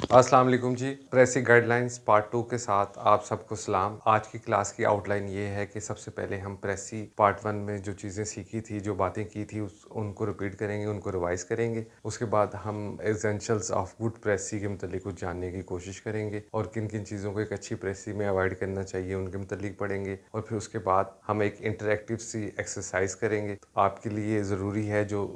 अस्सलाम वालेकुम जी। प्रेसी guidelines part 2 के साथ आप सबको सलाम। आज की क्लास की आउटलाइन ये है कि सबसे पहले हम प्रेसी पार्ट 1 में जो चीज़ें सीखी थी, जो बातें की थी, उनको रिपीट करेंगे, उनको रिवाइज करेंगे। उसके बाद हम एसेंशियल्स ऑफ गुड प्रेसी के मतलब कुछ जानने की कोशिश करेंगे और किन किन चीज़ों को एक अच्छी प्रेसी में अवॉइड करना चाहिए उनके मतलब पढ़ेंगे। और फिर उसके बाद हम एक इंटरेक्टिव सी एक्सरसाइज करेंगे। तो आपके लिए ज़रूरी है जो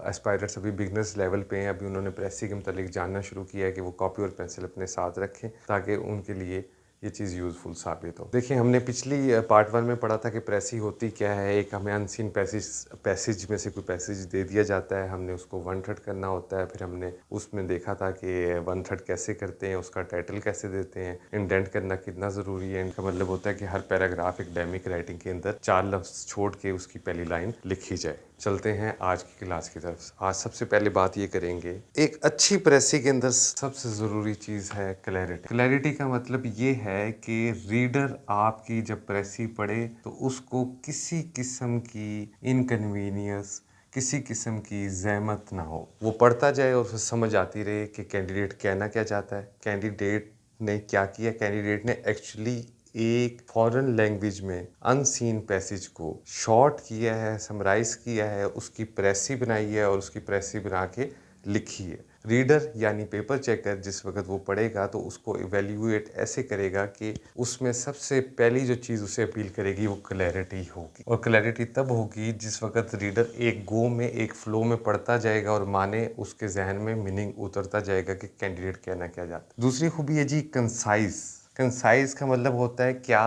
एस्पायरर्स अभी बिगनर्स लेवल पे हैं, अभी उन्होंने प्रेसी के मतलब जानना शुरू किया है, कि वो कॉपी और पेंसिल अपने साथ रखें ताकि उनके लिए ये चीज़ यूज़फुल साबित हो। देखिए, हमने पिछली पार्ट 1 में पढ़ा था कि प्रेसी होती क्या है। एक हमें अनसीन पैसेज में से कोई पैसेज दे दिया जाता है, हमने उसको 1/3 करना होता है। फिर हमने उसमें देखा था कि 1/3 कैसे करते हैं, उसका टाइटल कैसे देते हैं, इंडेंट करना कितना ज़रूरी है। इनका मतलब होता है कि हर पैराग्राफ एकेडमिक राइटिंग के अंदर 4 लफ्ज़ छोड़ के उसकी पहली लाइन लिखी जाए। चलते हैं आज की क्लास की तरफ। आज सबसे पहले बात ये करेंगे, एक अच्छी प्रेसी के अंदर सबसे ज़रूरी चीज़ है क्लैरिटी। क्लैरिटी का मतलब ये है कि रीडर आपकी जब प्रेसी पढ़े तो उसको किसी किस्म की इनकन्वीनियंस, किसी किस्म की ज़हमत ना हो। वो पढ़ता जाए और फिर समझ आती रहे कि कैंडिडेट कहना क्या चाहता है, कैंडिडेट ने क्या किया। कैंडिडेट ने एक्चुअली एक फॉरेन लैंग्वेज में अनसीन पैसेज को शॉर्ट किया है, समराइज किया है, उसकी प्रेसी बनाई है और उसकी प्रेसी बना के लिखी है। रीडर यानी पेपर चेकर जिस वक्त वो पढ़ेगा तो उसको इवेल्युएट ऐसे करेगा कि उसमें सबसे पहली जो चीज़ उसे अपील करेगी वो क्लैरिटी होगी। और क्लैरिटी तब होगी जिस वक्त रीडर एक गो में, एक फ्लो में पढ़ता जाएगा और माने उसके जहन में मीनिंग उतरता जाएगा कि कैंडिडेट कहना क्या चाहता है। दूसरी खूबी है जी कंसाइज। कंसाइज का मतलब होता है क्या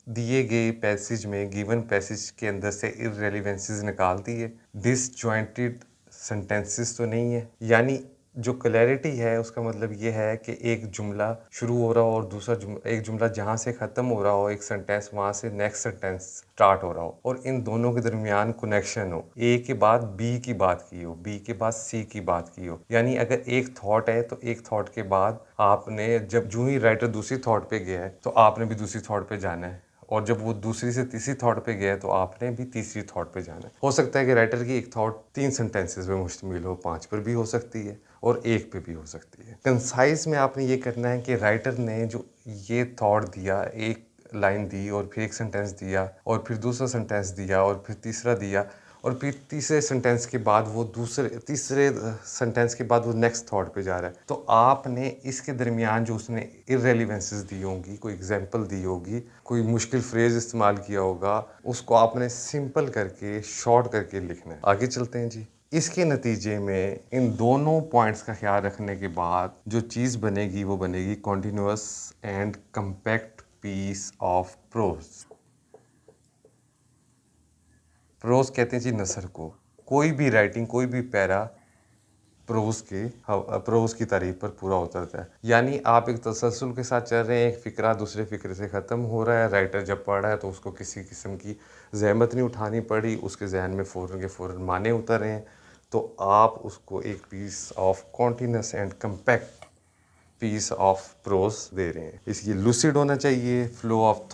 दिए गए पैसेज में, गिवन पैसेज के अंदर से इररेलेवेंसीज निकाल दिए, डिसजॉइंटेड सेंटेंसेस तो नहीं है। यानी जो क्लैरिटी है उसका मतलब ये है कि एक जुमला शुरू हो रहा हो और दूसरा एक जुमला जहाँ से ख़त्म हो रहा हो, एक सेंटेंस वहाँ से नेक्स्ट सेंटेंस स्टार्ट हो रहा हो और इन दोनों के दरमियान कनेक्शन हो। ए के बाद बी की बात की हो, बी के बाद सी की बात की हो। यानी अगर एक थॉट है तो एक थॉट के बाद आपने जब जो ही राइटर दूसरी थॉट पे गया है तो आपने भी दूसरी थॉट पे जाना है, और जब वो दूसरी से तीसरी थॉट पे गया तो आपने भी तीसरी थॉट पे जाना है। हो सकता है कि राइटर की एक थॉट 3 सेंटेंसेस में मुश्तमिल हो, 5 पर भी हो सकती है और 1 पे भी हो सकती है। कंसाइज में आपने ये करना है कि राइटर ने जो ये थॉट दिया, एक लाइन दी और फिर एक सेंटेंस दिया और फिर दूसरा सेंटेंस दिया और फिर तीसरा दिया और फिर तीसरे सेंटेंस के बाद वो तीसरे सेंटेंस के बाद वो नेक्स्ट थॉट पे जा रहा है, तो आपने इसके दरमियान जो उसने इररेलेवेंसेस दी होंगी, कोई एग्जांपल दी होगी, कोई मुश्किल फ्रेज इस्तेमाल किया होगा, उसको आपने सिंपल करके शॉर्ट करके लिखना है। आगे चलते हैं जी। इसके नतीजे में इन दोनों पॉइंट्स का ख्याल रखने के बाद जो चीज़ बनेगी वो बनेगी continuous and compact piece of prose. Prose कहते हैं जी नसर को। कोई भी राइटिंग, कोई भी पैरा प्रोज की तारीफ पर पूरा उतरता है। यानी आप एक तसलसल के साथ चल रहे हैं, एक फ़िक्रा दूसरे फ़िक्रे से ख़त्म हो रहा है। राइटर जब पढ़ रहा है तो उसको किसी किस्म की ज़हमत नहीं उठानी पड़ी, उसके जहन में फ़ौरन के फ़ौरन माने उतर रहे हैं, तो आप उसको एक piece of continuous and compact piece of prose दे रहे हैं। इसकी लूसिड होना चाहिए। फ्लो ऑफ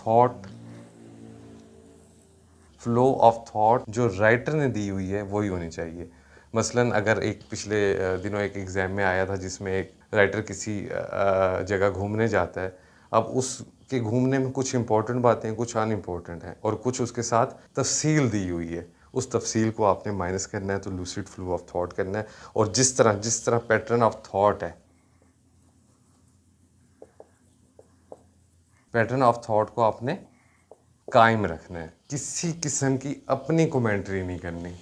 थॉट जो राइटर ने दी हुई है वही होनी चाहिए। मसलन अगर एक पिछले दिनों एक एग्ज़ाम में आया था जिसमें एक राइटर किसी जगह घूमने जाता है। अब उसके घूमने में कुछ इंपॉर्टेंट बातें, कुछ अनइम्पोर्टेंट हैं और कुछ उसके साथ तफसील दी हुई है। उस तफसील को आपने माइनस करना है, तो लूसिड फ्लो ऑफ थॉट करना है। और जिस तरह पैटर्न ऑफ थॉट है, पैटर्न ऑफ थॉट को आपने कायम रखना है। किसी किस्म की अपनी कमेंट्री नहीं करनी।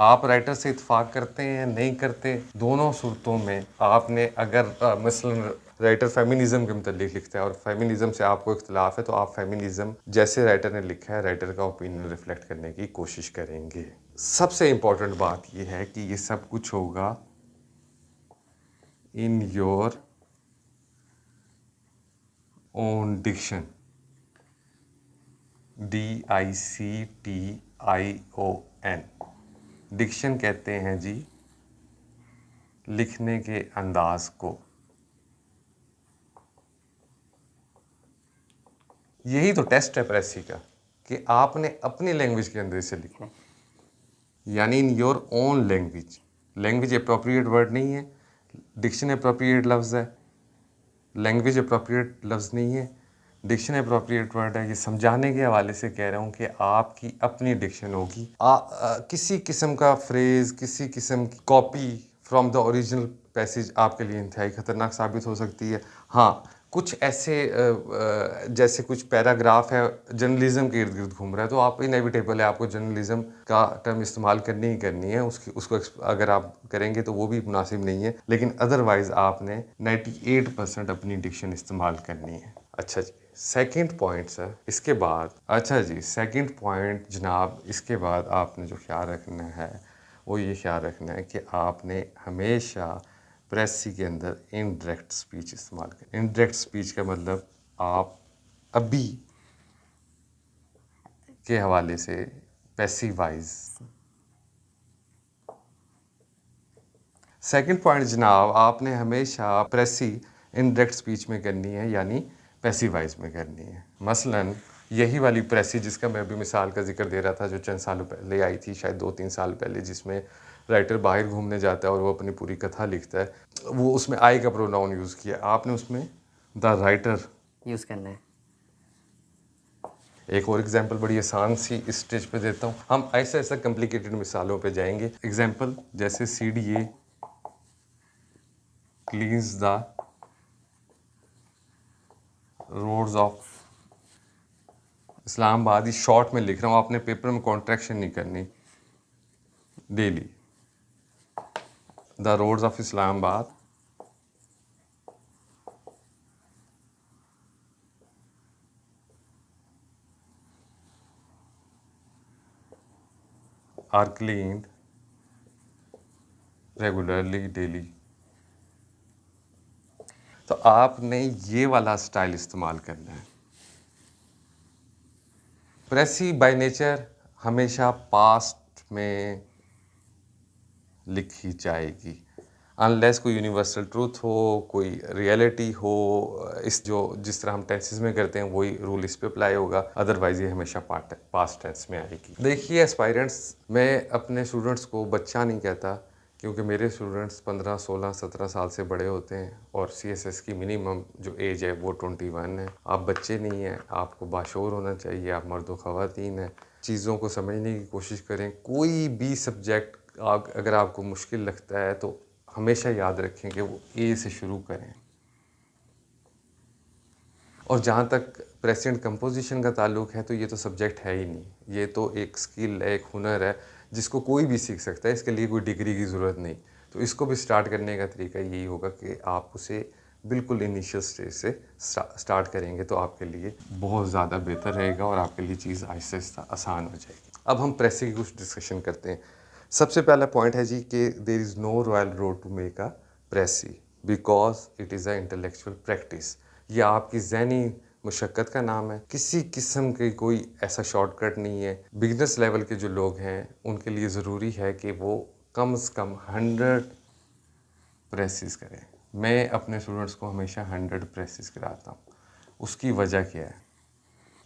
आप राइटर से इत्फाक करते हैं, नहीं करते, दोनों सूरतों में आपने अगर मसलन राइटर फेमिनिज़म के मतलब लिखता है और फेमिनिज़म से आपको इख्तिलाफ है, तो आप फेमिनिज़म जैसे राइटर ने लिखा है, राइटर का ओपिनियन रिफ्लेक्ट करने की कोशिश करेंगे। सबसे इम्पॉर्टेंट बात यह है कि ये सब कुछ होगा in your own diction, DICTION। Diction कहते हैं जी लिखने के अंदाज को। यही तो टेस्ट है प्रेसी का, कि आपने अपनी लैंग्वेज के अंदर इसे लिखना, यानी इन your own language. Language appropriate word नहीं है, डिक्शन अप्रोप्रिएट लफ्ज़ है, लैंग्वेज अप्रोप्रिएट लफ्ज़ नहीं है, डिक्शन अप्रोप्रिएट वर्ड है। ये समझाने के हवाले से कह रहा हूँ कि आपकी अपनी डिक्शन होगी। किसी किस्म का फ्रेज़, किसी किस्म की copy from the original passage आपके लिए इंतहाई ख़तरनाक साबित हो सकती है। हाँ, कुछ ऐसे जैसे कुछ पैराग्राफ है जर्नलिज्म के इर्द गिर्द घूम रहा है, तो आप इनेविटेबल है आपको जर्नलिज्म का टर्म इस्तेमाल करनी ही करनी है। उसको अगर आप करेंगे तो वो भी मुनासिब नहीं है, लेकिन अदरवाइज़ आपने 98% अपनी डिक्शन इस्तेमाल करनी है। अच्छा जी, सेकंड पॉइंट सर, इसके बाद अच्छा जी सेकंड पॉइंट जनाब, इसके बाद आपने जो ख्याल रखना है वो ये ख्याल रखना है कि आपने हमेशा प्रेसी के अंदर इनडायरेक्ट स्पीच इस्तेमाल करें। इनडायरेक्ट स्पीच का मतलब आप अभी के हवाले से पैसिवाइज। सेकंड पॉइंट जनाब, आपने हमेशा प्रेसी इनडायरेक्ट स्पीच में करनी है, यानी पैसिवाइज में करनी है। मसलन यही वाली प्रेसी जिसका मैं अभी मिसाल का जिक्र दे रहा था, जो चंद सालों पहले आई थी, शायद 2-3 साल पहले, जिसमें राइटर बाहर घूमने जाता है और वो अपनी पूरी कथा लिखता है, वो उसमें आई का प्रोनाउन यूज़ किया, आपने उसमें द राइटर यूज़ करना है। एक और एग्जांपल बड़ी आसान सी इस स्टेज पे देता हूँ, हम ऐसा ऐसा कॉम्प्लिकेटेड मिसालों पे जाएंगे। एग्जांपल जैसे CDA cleans the roads of Islamabad. इस शॉर्ट में लिख रहा हूँ, आपने पेपर में कॉन्ट्रैक्शन नहीं करनी। Daily the roads of Islamabad are cleaned regularly daily. तो आपने ये वाला स्टाइल इस्तेमाल करना है। प्रेसी बाय नेचर हमेशा पास्ट में लिखी जाएगी, अनलेस कोई यूनिवर्सल ट्रूथ हो, कोई रियलिटी हो। जिस तरह हम टेंसेस में करते हैं वही रूल इस पे अप्लाई होगा, अदरवाइज ये हमेशा पास्ट टेंस में आएगी। देखिए एस्पायरेंट्स, मैं अपने स्टूडेंट्स को बच्चा नहीं कहता, क्योंकि मेरे स्टूडेंट्स 15, 16, 17 साल से बड़े होते हैं और CSS की मिनिमम जो एज है वो 21 है। आप बच्चे नहीं हैं, आपको बाशऊर होना चाहिए, आप मर्द व ख़वातीन हैं। चीज़ों को समझने की कोशिश करें। कोई भी सब्जेक्ट अगर आपको मुश्किल लगता है तो हमेशा याद रखें कि वो A से शुरू करें। और जहाँ तक प्रेजेंट कंपोजिशन का ताल्लुक है, तो ये तो सब्जेक्ट है ही नहीं, ये तो एक स्किल है, एक हुनर है जिसको कोई भी सीख सकता है। इसके लिए कोई डिग्री की ज़रूरत नहीं। तो इसको भी स्टार्ट करने का तरीका यही होगा कि आप उसे बिल्कुल इनिशियल स्टेज से स्टार्ट करेंगे तो आपके लिए बहुत ज़्यादा बेहतर रहेगा और आपके लिए चीज़ आहिस्ता आहिस्ता आसान हो जाएगी। अब हम प्रेसी की कुछ डिस्कशन करते हैं। सबसे पहला पॉइंट है जी कि there is no royal road to make a precis because it is a intellectual practice. ये आपकी ज़हनी मुशक्क़त का नाम है, किसी किस्म की कोई ऐसा शॉर्टकट नहीं है। बिगनर्स लेवल के जो लोग हैं उनके लिए ज़रूरी है कि वो कम से कम 100 प्रेसेस करें। मैं अपने स्टूडेंट्स को हमेशा 100 प्रेसेस कराता हूँ। उसकी वजह क्या है?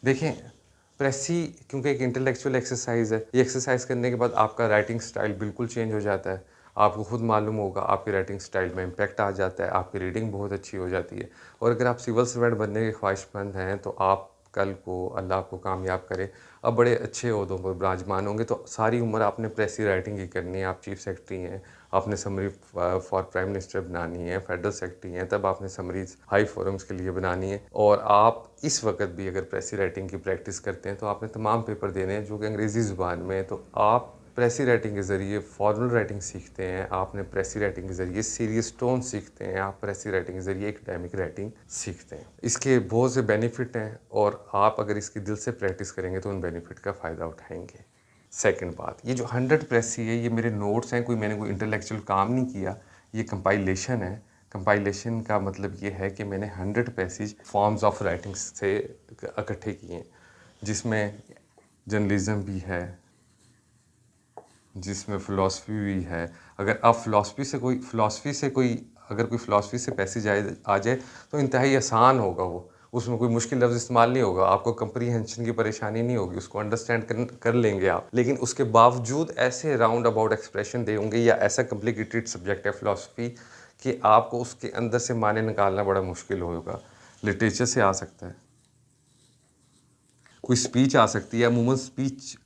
देखें, प्रेसी क्योंकि एक इंटेलेक्चुअल एक्सरसाइज है, ये एक्सरसाइज करने के बाद आपका राइटिंग स्टाइल बिल्कुल चेंज हो जाता है। आपको खुद मालूम होगा, आपकी राइटिंग स्टाइल में इम्पैक्ट आ जाता है, आपकी रीडिंग बहुत अच्छी हो जाती है। और अगर आप सिविल सर्वेंट बनने के ख्वाहिशमंद हैं तो आप कल को अल्लाह आपको कामयाब करे, अब बड़े अच्छे ओहदों पर विराजमान होंगे, तो सारी उम्र आपने प्रेसी राइटिंग ही करनी है। आप चीफ सेक्रेटरी हैं, आपने समरी फॉर प्राइम मिनिस्टर बनानी है, फेडरल सेक्रेटरी हैं, तब आपने समरीज हाई फोरम्स के लिए बनानी है। और आप इस वक्त भी अगर प्रेसी राइटिंग की प्रैक्टिस करते हैं तो आपने तमाम पेपर देने हैं जो कि अंग्रेज़ी ज़ुबान में है। तो आप प्रेसी राइटिंग के ज़रिए फॉर्मल राइटिंग सीखते हैं, आपने प्रेसी राइटिंग के ज़रिए सीरियस टोन सीखते हैं, आप प्रेसी राइटिंग के ज़रिए एकेडमिक राइटिंग सीखते हैं। इसके बहुत से बेनिफिट हैं और आप अगर इसकी दिल से प्रैक्टिस करेंगे तो उन बेनिफिट का फ़ायदा उठाएंगे। सेकंड बात, ये जो 100 प्रेसी है, ये मेरे नोट्स हैं, मैंने कोई इंटेलेक्चुअल काम नहीं किया, ये कंपाइलेशन है। कंपाइलेशन का मतलब ये है कि मैंने 100 पैसेज फॉर्म्स ऑफ राइटिंग से इकट्ठे किए हैं, जिसमें जर्नलिज्म भी है, जिसमें फ़िलासफ़ी भी है। अगर आप फ़िलासफ़ी से कोई पैसेज आ जाए तो इंतहाई आसान होगा वो, उसमें कोई मुश्किल लफ्ज़ इस्तेमाल नहीं होगा, आपको कंप्रीहेंशन की परेशानी नहीं होगी, उसको अंडरस्टैंड कर लेंगे आप। लेकिन उसके बावजूद ऐसे राउंड अबाउट एक्सप्रेशन दे होंगे या ऐसा कॉम्प्लिकेटेड सब्जेक्ट है फ़िलॉसफ़ी कि आपको उसके अंदर से माने निकालना बड़ा मुश्किल होगा। लिटरेचर से आ सकता है, कोई स्पीच आ सकती है। अमूमन स्पीच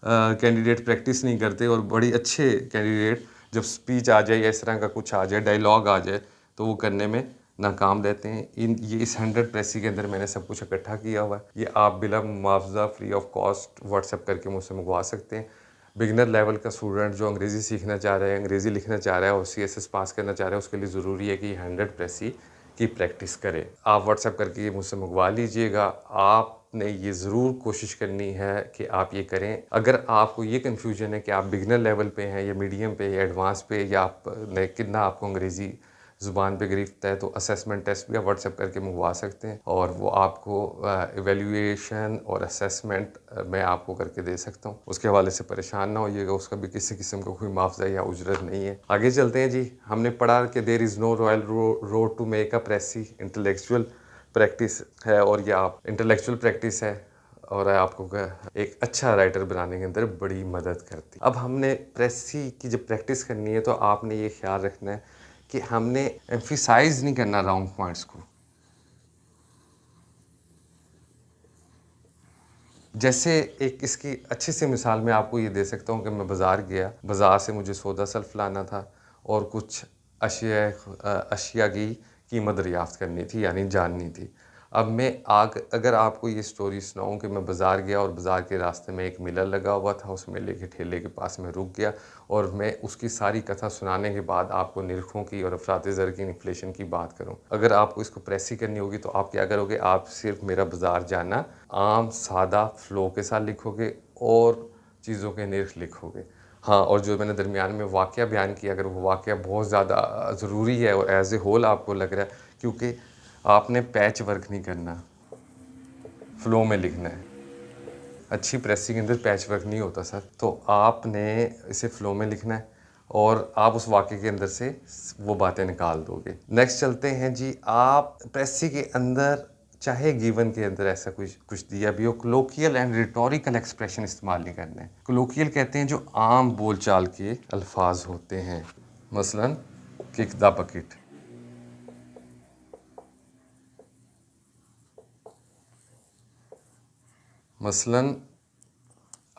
कैंडिडेट प्रैक्टिस नहीं करते और बड़ी अच्छे कैंडिडेट जब स्पीच आ जाए या इस तरह का कुछ आ जाए, डायलॉग आ जाए, तो वो करने में नाकाम रहते हैं। इस 100 प्रेसी के अंदर मैंने सब कुछ इकट्ठा किया हुआ है। ये आप बिला मुआवजा फ्री ऑफ कॉस्ट व्हाट्सएप करके मुझसे मंगवा सकते हैं। बिगनर लेवल का स्टूडेंट जो अंग्रेज़ी सीखना चाह रहा है, अंग्रेज़ी लिखना चाह रहा है और CSS पास करना चाह रहा है, उसके लिए ज़रूरी है कि 100 प्रेसी की प्रैक्टिस करें। आप व्हाट्सएप करके ये मुझसे मंगवा लीजिएगा। आपने ये ज़रूर कोशिश करनी है कि आप ये करें। अगर आपको ये कन्फ्यूजन है कि आप बिगिनर लेवल पे हैं या मीडियम पे या एडवांस पे या आपने कितना आपको अंग्रेज़ी ज़ुबान पे गिरफ्त है, तो असेसमेंट टेस्ट भी आप व्हाट्सएप करके मंगवा सकते हैं और वो आपको इवैल्यूएशन और असेसमेंट मैं आपको करके दे सकता हूँ। उसके हवाले से परेशान ना होइएगा, उसका भी किसी किस्म का कोई मुआवजा या उजरत नहीं है। आगे चलते हैं जी। हमने पढ़ा कि there is no royal road to make a precis, intellectual practice है और ये आप इंटेलेक्चुअल प्रैक्टिस है और आपको एक अच्छा राइटर बनाने के अंदर बड़ी मदद करती है। अब हमने प्रेसी की जब प्रैक्टिस करनी है तो आपने ये ख्याल रखना है कि हमने एम्फिसाइज नहीं करना रॉन्ग पॉइंट्स को। जैसे एक इसकी अच्छी सी मिसाल मैं आपको ये दे सकता हूँ कि मैं बाज़ार गया, बाज़ार से मुझे सौदा सल्फ लाना था और कुछ अशिया की कीमत दरियाफ़्त करनी थी, यानी जाननी थी। अब मैं अगर आपको ये स्टोरी सुनाऊँ कि मैं बाज़ार गया और बाज़ार के रास्ते में एक मेला लगा हुआ था, उस मेले के ठेले के पास मैं रुक गया और मैं उसकी सारी कथा सुनाने के बाद आपको निरखों की और अफरात ज़र की इन्फ्लेशन की बात करूँ। अगर आपको इसको प्रेसी करनी होगी तो आप क्या करोगे, आप सिर्फ मेरा बाज़ार जाना आम सादा फ़्लो के साथ लिखोगे और चीज़ों के निरख लिखोगे। हाँ, और जो मैंने दरमियान में वाक़या बयान किया, अगर वो वाक़या बहुत ज़्यादा ज़रूरी है और एज़ ए होल आपको लग रहा है, क्योंकि आपने पैच वर्क नहीं करना, फ़्लो में लिखना है। अच्छी प्रेसिंग के अंदर पैच वर्क नहीं होता सर। तो आपने इसे फ़्लो में लिखना है और आप उस वाक़े के अंदर से वो बातें निकाल दोगे। नेक्स्ट चलते हैं जी। आप प्रेसी के अंदर चाहे गिवन के अंदर ऐसा कुछ दिया भी हो, कोलोकियल एंड रिटोरिकल एक्सप्रेशन इस्तेमाल नहीं करने। कोलोकियल कहते हैं जो आम बोलचाल के अल्फाज होते हैं, मसलन किक द बकेट, मसलन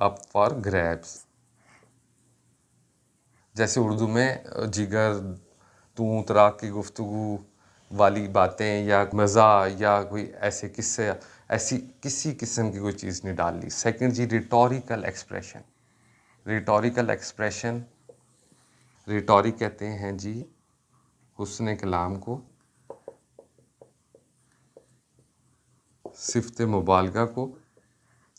अप फॉर ग्रैब्स। जैसे उर्दू में जिगर, तू तराक की गुफ्तगू वाली बातें या मज़ा या कोई ऐसे किस्से, ऐसी किसी किस्म की कोई चीज़ नहीं डालनी। सेकंड जी, rhetorical expression. Rhetorical expression, rhetoric कहते हैं जी हुस्न कलाम को, सिफ़त मुबालगा को,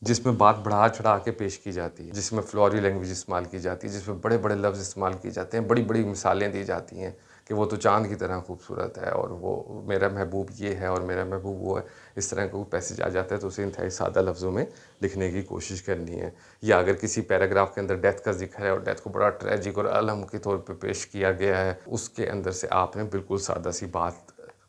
जिसमें बात बढ़ा चढ़ा के पेश की जाती है, जिसमें फ्लोरी लैंग्वेज इस्तेमाल की जाती है, जिसमें बड़े बड़े लफ्ज़ इस्तेमाल किए जाते हैं, बड़ी बड़ी मिसालें दी जाती हैं कि वो तो चाँद की तरह खूबसूरत है और वो मेरा महबूब ये है और मेरा महबूब वो है। इस तरह का कोई पैसेज आ जाता है तो उसे इंतहाई सादा लफ्ज़ों में लिखने की कोशिश करनी है। या अगर किसी पैराग्राफ के अंदर डेथ का जिक्र है और डेथ को बड़ा ट्रेजिक और अलम के तौर पर पेश किया गया है, उसके अंदर से आपने बिल्कुल सादा सी बात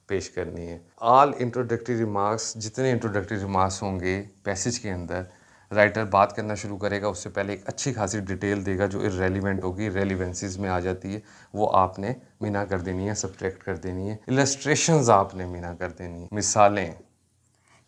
पेश करनी है। ऑल इंट्रोडक्टरी रिमार्क्स, जितने इंट्रोडक्टरी रिमार्क्स होंगे पैसेज के अंदर, राइटर बात करना शुरू करेगा उससे पहले एक अच्छी खासी डिटेल देगा जो इर्रेलेवेंट होगी, रेलिवेंसीज में आ जाती है, वो आपने मीना कर देनी है, सब्ट्रैक्ट कर देनी है। इलस्ट्रेशंस आपने मीना कर देनी है, मिसालें,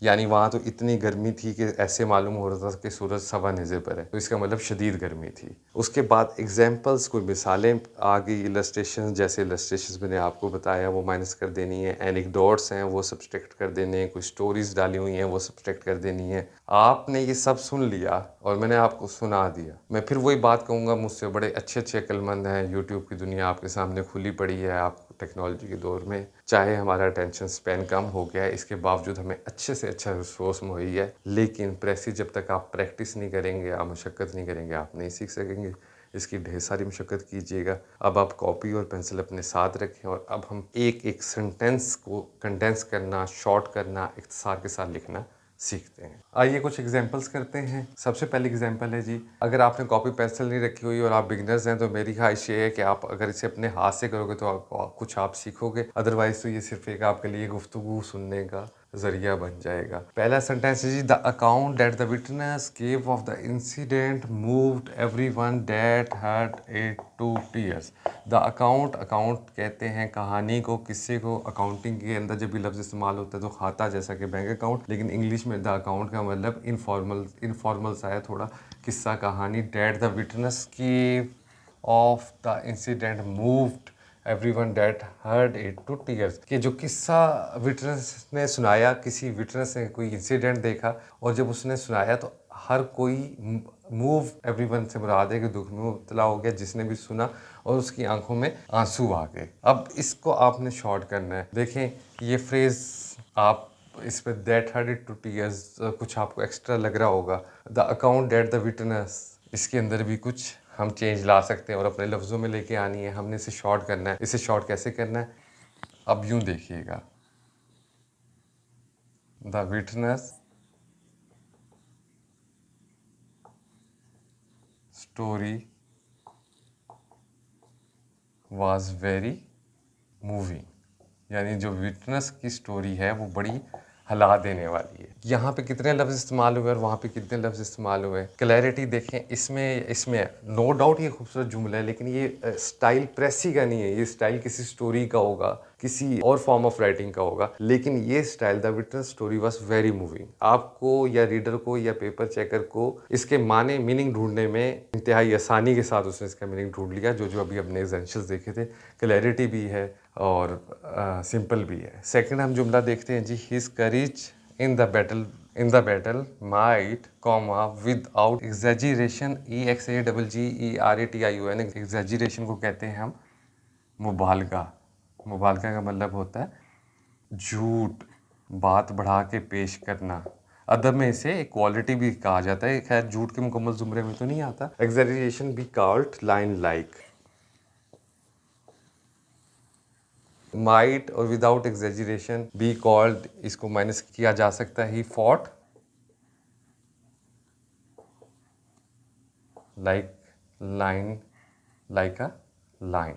यानी वहाँ तो इतनी गर्मी थी कि ऐसे मालूम हो रहा था कि सूरज सवा नेज़े पर है, तो इसका मतलब शदीद गर्मी थी। उसके बाद एग्जांपल्स, कोई मिसालें आ गई, इलस्ट्रेशन, जैसे इलस्ट्रेशंस मैंने आपको बताया वो माइनस कर देनी है, एनेक्डोट्स हैं वो सब्सट्रैक्ट कर देने हैं, कोई स्टोरीज़ डाली हुई हैं वो सब्सट्रैक्ट कर देनी है। आपने ये सब सुन लिया और मैंने आपको सुना दिया। मैं फिर वही बात कहूँगा, मुझसे बड़े अच्छे अच्छे अक्लमंद हैं, यूट्यूब की दुनिया आपके सामने खुली पड़ी है। आप टेक्नोलॉजी के दौर में, चाहे हमारा अटेंशन स्पैन कम हो गया है, इसके बावजूद हमें अच्छे से अच्छा रिसोर्स मुहैया है, लेकिन प्रेसी जब तक आप प्रैक्टिस नहीं करेंगे, आप मशक्क़त नहीं करेंगे, आप नहीं सीख सकेंगे। इसकी ढेर सारी मशक्क़त कीजिएगा। अब आप कॉपी और पेंसिल अपने साथ रखें और अब हम एक एक सेंटेंस को कंडेंस करना, शॉर्ट करना, इख्तिसार के साथ लिखना सीखते हैं। आइए कुछ एग्जांपल्स करते हैं। सबसे पहली एग्जांपल है जी, अगर आपने कॉपी पेंसिल नहीं रखी हुई और आप बिगिनर्स हैं तो मेरी ख्वाहिश ये है कि आप अगर इसे अपने हाथ से करोगे तो कुछ आप सीखोगे, अदरवाइज़ तो ये सिर्फ एक आपके लिए गुफ्तगू सुनने का ज़रिया बन जाएगा। पहला सेंटेंस है जी, the account that the witness gave of the incident moved everyone that heard it to tears. The account, account कहते हैं कहानी को, किस्से को। अकाउंटिंग के अंदर जब भी लफ्ज़ इस्तेमाल होता है तो खाता जैसा कि बैंक अकाउंट, लेकिन इंग्लिश में द अकाउंट का मतलब इनफॉर्मल सा है थोड़ा, किस्सा कहानी। That the witness gave of the incident moved everyone that heard it to tears, कि जो किस्सा विटनेस ने सुनाया, किसी विटनेस ने कोई इंसिडेंट देखा और जब उसने सुनाया तो हर कोई मूव, एवरीवन से मुराद है कि दुख में मुब्तला हो गया जिसने भी सुना, और उसकी आंखों में आंसू आ गए। अब इसको आपने शॉर्ट करना है। देखें ये फ्रेज़, आप इस पर that heard it to tears कुछ आपको एक्स्ट्रा लग रहा होगा। The account that the witness, इसके अंदर भी कुछ हम चेंज ला सकते हैं और अपने लफ्ज़ों में लेके आनी है। हमने इसे शॉर्ट करना है। इसे शॉर्ट कैसे करना है, अब यूं देखिएगा, the witness story was very moving, यानी जो विटनेस की स्टोरी है वो बड़ी हिला देने वाली है। यहाँ पे कितने लफ्ज़ इस्तेमाल हुए और वहाँ पे कितने लफ्ज़ इस्तेमाल हुए। क्लैरिटी देखें, इसमें नो डाउट ये खूबसूरत जुमला है, लेकिन ये स्टाइल प्रेसी का नहीं है। ये स्टाइल किसी स्टोरी का होगा, किसी और फॉर्म ऑफ राइटिंग का होगा, लेकिन ये style the witness story was very moving. आपको या रीडर को या पेपर चेकर को इसके माने मीनिंग ढूंढने में इंतहाई आसानी के साथ उसने इसका मीनिंग ढूंढ लिया, जो अभी अपने एग्जाम्पल्स देखे थे। क्लैरिटी भी है और सिंपल भी है। सेकंड हम जुमला देखते हैं जी, his courage in the battle might comma without exaggeration, EXAGGERATION, exaggeration को कहते हैं हम मुबालगा। मुबालगा का मतलब होता है झूठ, बात बढ़ा के पेश करना। अदब में इसे क्वालिटी भी कहा जाता है, खैर झूठ के मुकम्मल जुमरे में तो नहीं आता। Exaggeration be called line like. Might और विदाउट एग्जैजरेशन बी कॉल्ड, इसको माइनस किया जा सकता है, he fought like line, like a line,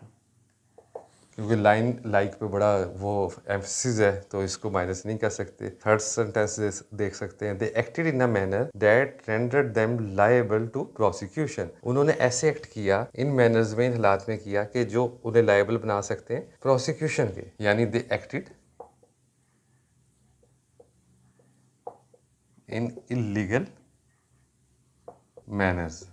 क्योंकि लाइन लाइक पे बड़ा वो एम्फसिस है तो इसको माइनस नहीं कर सकते। थर्ड सेंटेंस देख सकते हैं, they acted in a manner that rendered them liable to prosecution. उन्होंने ऐसे एक्ट किया, इन मैनर्स में, इन हालात में किया कि जो उन्हें लायबल बना सकते हैं प्रोसिक्यूशन के, यानी they acted in illegal manners.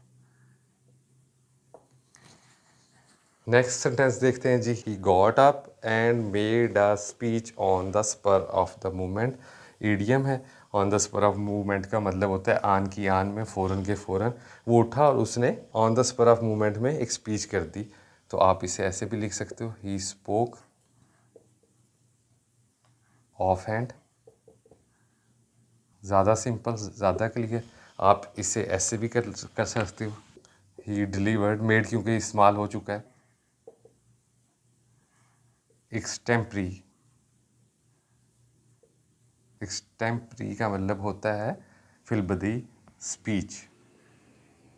Next sentence देखते हैं जी, he got up and made a speech on the spur of the movement. Idiom है। On the spur of movement का मतलब होता है आन की आन में, फ़ौरन के फ़ौरन। वो उठा और उसने on the spur of movement में एक स्पीच कर दी। तो आप इसे ऐसे भी लिख सकते हो, ही स्पोक ऑफ हैंड। ज़्यादा सिंपल, ज़्यादा क्लियर। आप इसे ऐसे भी कर सकते हो, ही डिलीवर्ड, मेड क्योंकि इस्तेमाल हो चुका है। एक्सटेम्परी, एक्सटेम्परी का मतलब होता है फिलबदी स्पीच,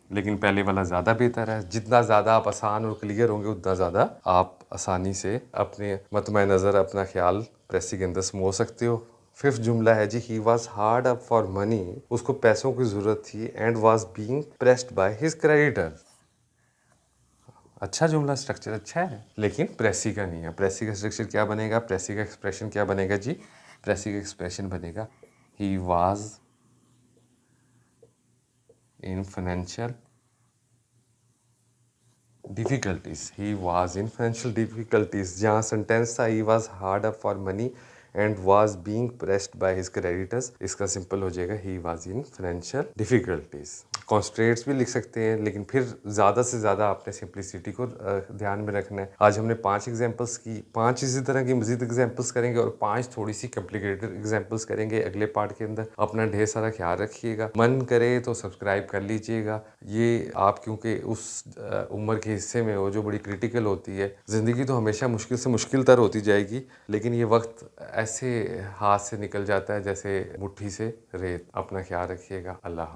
लेकिन पहले वाला ज़्यादा बेहतर है। जितना ज़्यादा आप आसान और क्लियर होंगे उतना ज़्यादा आप आसानी से अपने मतम नज़र अपना ख्याल प्रेसी के अंदर समो सकते हो। फिफ्थ जुमला है जी, he was hard up for money, उसको पैसों की ज़रूरत थी, and was being pressed by his creditor. अच्छा जुमला, स्ट्रक्चर अच्छा है, लेकिन प्रेसी का नहीं है। प्रेसी का स्ट्रक्चर क्या बनेगा, प्रेसी का एक्सप्रेशन क्या बनेगा जी, प्रेसी का एक्सप्रेशन बनेगा, he was in financial difficulties. He was in financial difficulties, जहाँ सेंटेंस था he was hard up for money and was being pressed by his creditors, इसका सिंपल हो जाएगा, he was in financial difficulties. Constraints भी लिख सकते हैं, लेकिन फिर ज़्यादा से ज़्यादा आपने सिंप्लिसिटी को ध्यान में रखना है। आज हमने 5 एग्जांपल्स की, 5 इसी तरह की मज़ीद एग्जांपल्स करेंगे और 5 थोड़ी सी कॉम्प्लिकेटेड एग्जांपल्स करेंगे अगले पार्ट के अंदर। अपना ढेर सारा ख्याल रखिएगा, मन करे तो सब्सक्राइब कर लीजिएगा। ये आप क्योंकि उस उम्र के हिस्से में हो जो बड़ी क्रिटिकल होती है। ज़िंदगी तो हमेशा मुश्किल से मुश्किल तर होती जाएगी, लेकिन ये वक्त ऐसे हाथ से निकल जाता है जैसे मुट्ठी से रेत। अपना ख्याल रखिएगा। अल्लाह।